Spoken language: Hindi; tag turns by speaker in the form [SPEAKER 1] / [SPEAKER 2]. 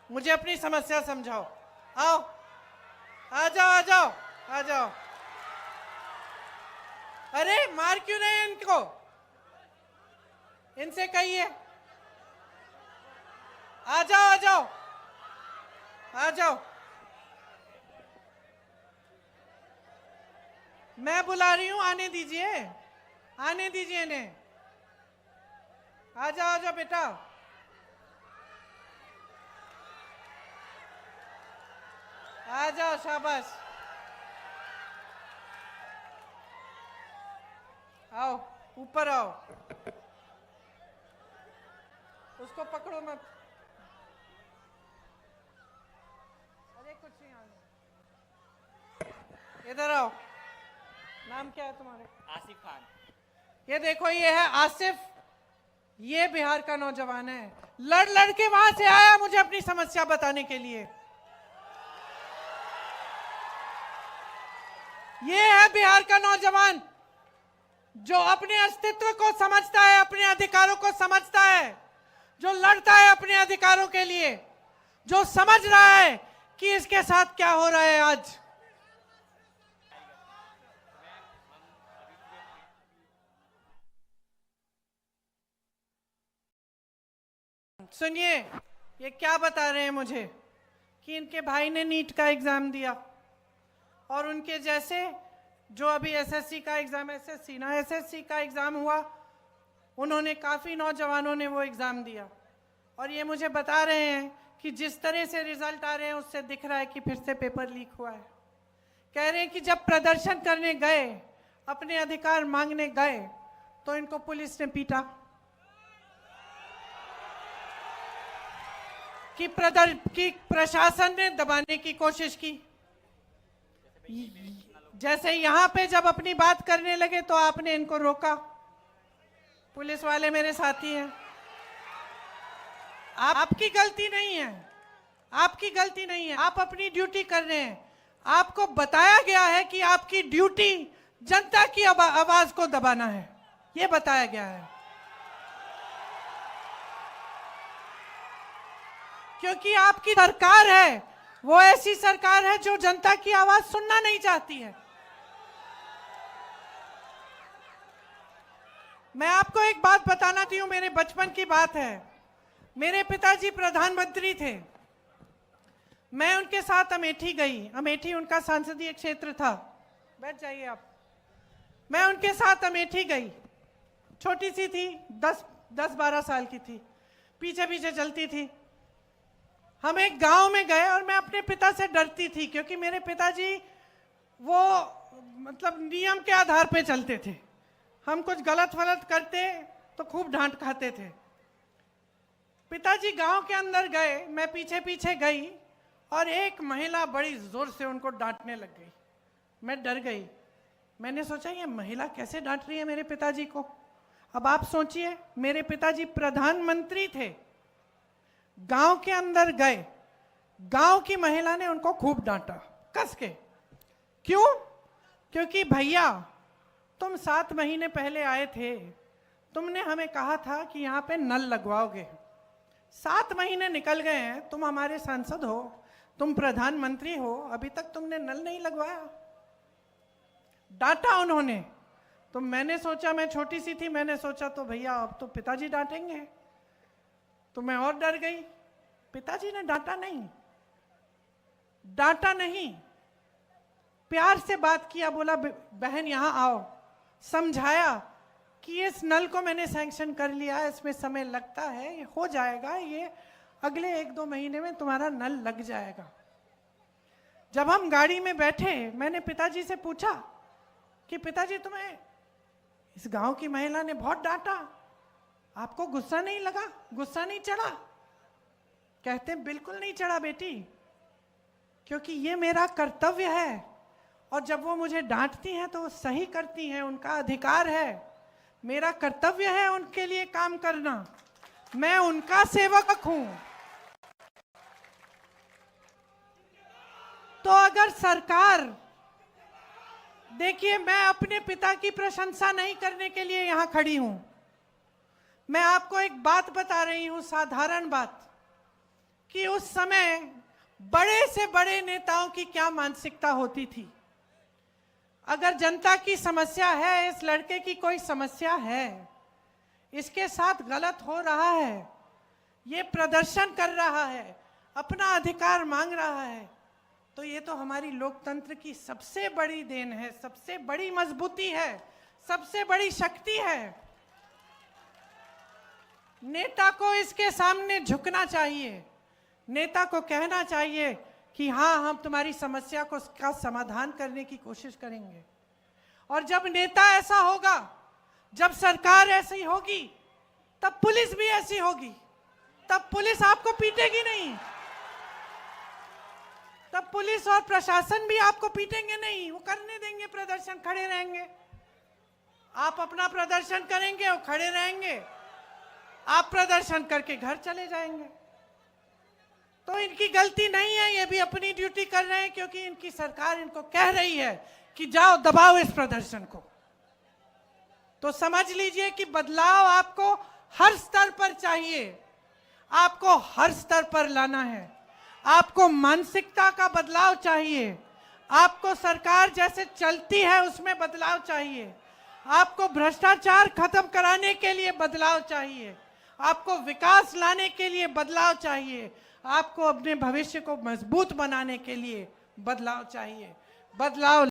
[SPEAKER 1] मुझे अपनी समस्या समझाओ। आओ, आ जाओ आ जाओ आ जाओ। अरे मार क्यों रहे हैं इनको? इनसे कहिए आ जाओ आ जाओ आ जाओ। मैं बुला रही हूं, आने दीजिए, आने दीजिए इन्हें। आ जाओ बेटा। आ जाओ, शाबाश। आओ, ऊपर आओ। उसको पकड़ो मत। अरे कुछ नहीं, आने। इधर आओ। नाम क्या है तुम्हारे?
[SPEAKER 2] आसिफ खान।
[SPEAKER 1] ये देखो, ये है आसिफ, ये बिहार का नौजवान है। लड़ लड़ के वहां से आया मुझे अपनी समस्या बताने के लिए। ये है बिहार का नौजवान जो अपने अस्तित्व को समझता है, अपने अधिकारों को समझता है, जो लड़ता है अपने अधिकारों के लिए, जो समझ रहा है कि इसके साथ क्या हो रहा है आज। सुनिए, ये क्या बता रहे हैं मुझे कि इनके भाई ने नीट का एग्जाम दिया और उनके जैसे जो अभी एसएससी का एग्जाम, एसएससी का एग्जाम हुआ, उन्होंने, काफी नौजवानों ने वो एग्जाम दिया और ये मुझे बता रहे हैं कि जिस तरह से रिजल्ट आ रहे हैं उससे दिख रहा है कि फिर से पेपर लीक हुआ है। कह रहे हैं कि जब प्रदर्शन करने गए, अपने अधिकार मांगने गए, तो इनको पुलिस ने पीटा, कि प्रशासन ने दबाने की कोशिश की। जैसे यहां पे जब अपनी बात करने लगे तो आपने इनको रोका। पुलिस वाले मेरे साथी हैं। आपकी गलती नहीं है, आपकी गलती नहीं है, आप अपनी ड्यूटी कर रहे हैं। आपको बताया गया है कि आपकी ड्यूटी जनता की आवाज को दबाना है, ये बताया गया है। क्योंकि आपकी सरकार है, वो ऐसी सरकार है जो जनता की आवाज सुनना नहीं चाहती है। मैं आपको एक बात बताना चाहती हूं, मेरे बचपन की बात है। मेरे पिताजी प्रधानमंत्री थे, मैं उनके साथ अमेठी गई। अमेठी उनका संसदीय क्षेत्र था। बैठ जाइए आप। मैं उनके साथ अमेठी गई, छोटी सी थी, 10-12 साल की थी, पीछे पीछे चलती थी। हम एक गांव में गए और मैं अपने पिता से डरती थी क्योंकि मेरे पिताजी वो मतलब नियम के आधार पे चलते थे। हम कुछ गलत वलत करते तो खूब डांट खाते थे। पिताजी गांव के अंदर गए, मैं पीछे पीछे गई और एक महिला बड़ी जोर से उनको डांटने लग गई। मैं डर गई। मैंने सोचा ये महिला कैसे डांट रही है मेरे पिताजी को। अब आप सोचिए, मेरे पिताजी प्रधानमंत्री थे, गांव के अंदर गए, गांव की महिला ने उनको खूब डांटा कस के। क्यों? क्योंकि भैया तुम 7 महीने पहले आए थे, तुमने हमें कहा था कि यहाँ पे नल लगवाओगे। 7 महीने निकल गए हैं, तुम हमारे सांसद हो, तुम प्रधानमंत्री हो, अभी तक तुमने नल नहीं लगवाया। डांटा उन्होंने। तो मैंने सोचा, मैं छोटी सी थी, मैंने सोचा तो भैया अब तो पिताजी डांटेंगे, तो मैं और डर गई। पिताजी ने डांटा नहीं, डांटा नहीं, प्यार से बात किया, बोला बहन यहां आओ, समझाया कि इस नल को मैंने सैंक्शन कर लिया, इसमें समय लगता है, ये हो जाएगा, ये अगले 1-2 महीने में तुम्हारा नल लग जाएगा। जब हम गाड़ी में बैठे, मैंने पिताजी से पूछा कि पिताजी तुम्हें इस गांव की महिला ने बहुत डांटा, आपको गुस्सा नहीं लगा, गुस्सा नहीं चढ़ा? कहते बिल्कुल नहीं चढ़ा बेटी, क्योंकि ये मेरा कर्तव्य है और जब वो मुझे डांटती हैं तो वो सही करती हैं, उनका अधिकार है, मेरा कर्तव्य है उनके लिए काम करना, मैं उनका सेवक हूं। तो अगर सरकार, देखिए मैं अपने पिता की प्रशंसा नहीं करने के लिए यहां खड़ी हूं, मैं आपको एक बात बता रही हूं, साधारण बात। कि उस समय बड़े से बड़े नेताओं की क्या मानसिकता होती थी। अगर जनता की समस्या है, इस लड़के की कोई समस्या है, इसके साथ गलत हो रहा है, ये प्रदर्शन कर रहा है, अपना अधिकार मांग रहा है, तो ये तो हमारी लोकतंत्र की सबसे बड़ी देन है, सबसे बड़ी मजबूती है, सबसे बड़ी शक्ति है। नेता को इसके सामने झुकना चाहिए, नेता को कहना चाहिए कि हाँ, हम तुम्हारी समस्या को का समाधान करने की कोशिश करेंगे। और जब नेता ऐसा होगा, जब सरकार ऐसी होगी, तब पुलिस भी ऐसी होगी। तब पुलिस आपको पीटेगी नहीं, तब पुलिस और प्रशासन भी आपको पीटेंगे नहीं, वो करने देंगे प्रदर्शन, खड़े रहेंगे। आप अपना प्रदर्शन करेंगे, वो खड़े रहेंगे, आप प्रदर्शन करके घर चले जाएंगे। तो इनकी गलती नहीं है, ये भी अपनी ड्यूटी कर रहे हैं, क्योंकि इनकी सरकार इनको कह रही है कि जाओ दबाओ इस प्रदर्शन को। तो समझ लीजिए कि बदलाव आपको हर स्तर पर चाहिए, आपको हर स्तर पर लाना है। आपको मानसिकता का बदलाव चाहिए, आपको सरकार जैसे चलती है उसमें बदलाव चाहिए, आपको भ्रष्टाचार खत्म कराने के लिए बदलाव चाहिए, आपको विकास लाने के लिए बदलाव चाहिए, आपको अपने भविष्य को मजबूत बनाने के लिए बदलाव चाहिए। बदलाव